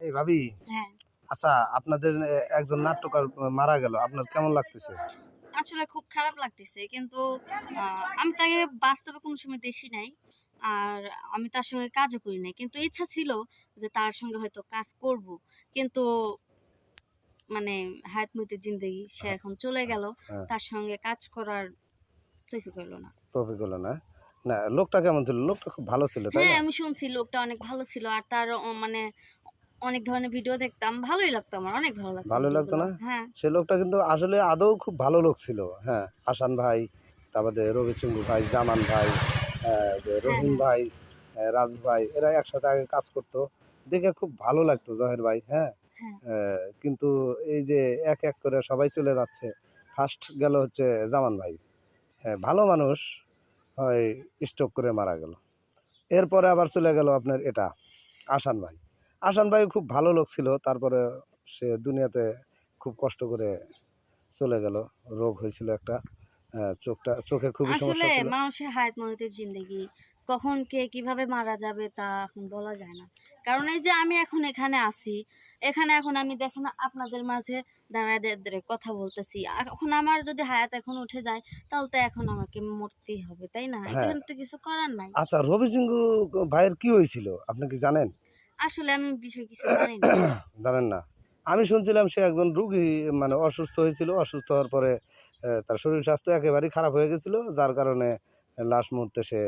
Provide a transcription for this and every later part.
এই ভাবি, হ্যাঁ, আচ্ছা আপনাদের একজন নাট্যকার মারা গেল, আপনার কেমন লাগতেছে? আসলে খুব খারাপ লাগতেছে। কিন্তু আমি তাকে বাস্তবে কোনো সময় দেখি নাই। আর আমি তার সঙ্গে কাজও করি নাই। কিন্তু ইচ্ছা ছিল যে তার সঙ্গে হয়তো কাজ করব। কিন্তু মানে হায়াত মইতে জিন্দেগি সে এখন চলে গেল। হ্যাঁ, তার সঙ্গে কাজ করার তৌফিক হইল না। তৌফিক হলো না। না, লোকটা কেমন ছিল? লোকটা খুব ভালো ছিল, তাই হ্যাঁ, না? আমি শুনছি লোকটা অনেক ভালো ছিল। আর তার মানে অনেক ধরনের ভিডিও দেখতাম। ভালোই লাগতো আমার। অনেক ভালো লাগতো ভালো লাগতো ভিডিওগুলা। না? হ্যাঁ, সে লোকটা কিন্তু আসলে আদৌ খুব ভালো লোক ছিল। হ্যাঁ, হাসান ভাই, তারপরে রবিচন্দ্র ভাই, জামান ভাই, যে হ্যাঁ, রহিম হ্যাঁ, ভাই, রাজু ভাই, এরা একসাথে আগে কাজ করতো। দেখে খুব ভালো লাগতো জহের ভাই, হ্যাঁ? হ্যাঁ। কিন্তু এই যে এক, এক করে সবাই চলে যাচ্ছে। ফার্স্ট গেল হচ্ছে জামান ভাই। হ্যাঁ, ভালো মানুষ, হয় স্ট্রোক করে মারা গেল। এরপরে আবার চলে গেল আপনার এটা আসান ভাই। আসান ভাই খুব ভালো লোক ছিল, তারপরে সে দুনিয়াতে খুব কষ্ট করে চলে গেল। রোগ হয়েছিল একটা, চোখে খুবই আসলে সমস্যা ছিল। মানুষের হায়াত মৌতের জিন্দেগি কখন কে কিভাবে মারা যাবে তা এখন বলা যায় না। কারণ এই যে আমি এখন এখানে আছি, এখানে এখন আমি দেখেন আপনাদের মাঝে দাঁড়ায় দাঁড়ায় কথা বলতেছি। এখন আমার যদি হায়াত এখন উঠে যায় তাহলে তো এখন আমাকে মরতেই হবে, তাই না? হ্যাঁ, এখানে তো কিছু করার নাই। আচ্ছা, রবি সিংহ ভাইয়ের কি হয়েছিল আপনি কি জানেন? আসলে আমি বিষয় কিছু জানি না। জানেন না? আমি শুনছিলাম সে একজন রুগী, মানে অসুস্থ হয়েছিল। অসুস্থ হওয়ার পরে তার শরীর স্বাস্থ্য একেবারেই খারাপ হয়ে গেছিল। যার কারণে লাস্ট মুহূর্তে সে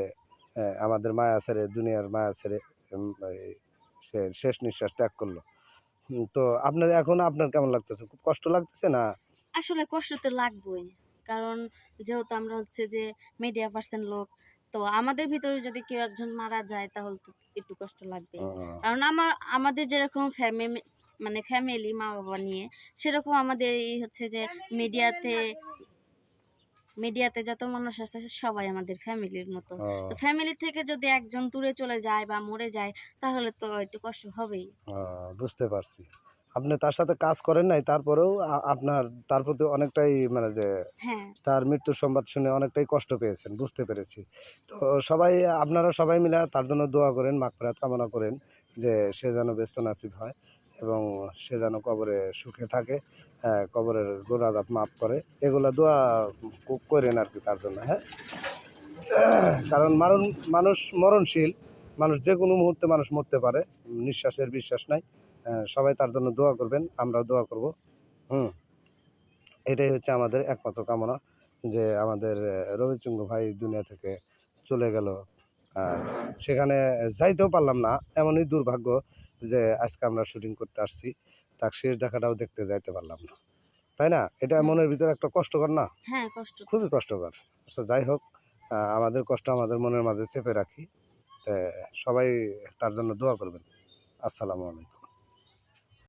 আমাদের মায়া ছেড়ে, দুনিয়ার মায়া ছেড়ে এই সে শেষ নিঃশ্বাস ত্যাগ করলো। তো আপনার কেমন লাগতেছে? খুব কষ্ট লাগতেছে না? আসলে কষ্ট তো লাগবেই। কারণ যেহেতু আমরা হচ্ছে যে মিডিয়া পার্সন লোক, তো আমাদের ভিতরে যদি কেউ একজন মারা যায় তাহলে তো একটু কষ্ট লাগবেই। ও, কারণ আমাদের যেরকম মানে ফ্যামিলি মা-বাবা নিয়ে, সেরকম আমাদের এই হচ্ছে যে মিডিয়াতে মিডিয়াতে যত মানুষ আছে সবাই আমাদের ফ্যামিলির মতো। তো ও, ফ্যামিলি থেকে যদি একজন দূরে চলে যায় বা মরে যায় তাহলে তো একটু কষ্ট হবেই। ও, বুঝতে পারছি। আপনি তার সাথে কাজ করেন নাই, তারপরেও আপনার তার প্রতি অনেকটাই, মানে যে হ্যাঁ, তার মৃত্যুর সংবাদ শুনে অনেকটাই কষ্ট পেয়েছেন, বুঝতে পেরেছি। তো সবাই, আপনারা সবাই মিলে তার জন্য দোয়া করেন, মাগফিরাত কামনা করেন যে সে যেন ব্যস্ত নাসিব হয় এবং সে যেন কবরে সুখে থাকে, কবরের গুনাহ আযাব মাফ করে। এগুলা দোয়া করেন আর কি তার জন্য, হ্যাঁ? কারণ মানুষ মরণশীল, মানুষ যে কোনো মুহূর্তে মানুষ মরতে পারে, নিঃশ্বাসের বিশ্বাস নাই। সবাই তার জন্য দোয়া করবেন, আমরাও দোয়া করব। হুম, এটাই হচ্ছে আমাদের একমাত্র কামনা, যে আমাদের রবিচন্দ্র ভাই দুনিয়া থেকে চলে গেল। আর সেখানে যাইতেও পারলাম না, এমনই দুর্ভাগ্য যে আজকে আমরা শুটিং করতে আসছি, তার শেষ দেখাটাও দেখতে যাইতে পারলাম না, তাই না? এটা হ্যাঁ, মনের ভিতরে একটা কষ্টকর না? হ্যাঁ, কষ্ট তো। খুবই কষ্টকর। আচ্ছা, যাই হোক, আমাদের কষ্ট আমাদের মনের মাঝে চেপে রাখি। তা সবাই তার জন্য দোয়া করবেন। আসসালামু আলাইকুম।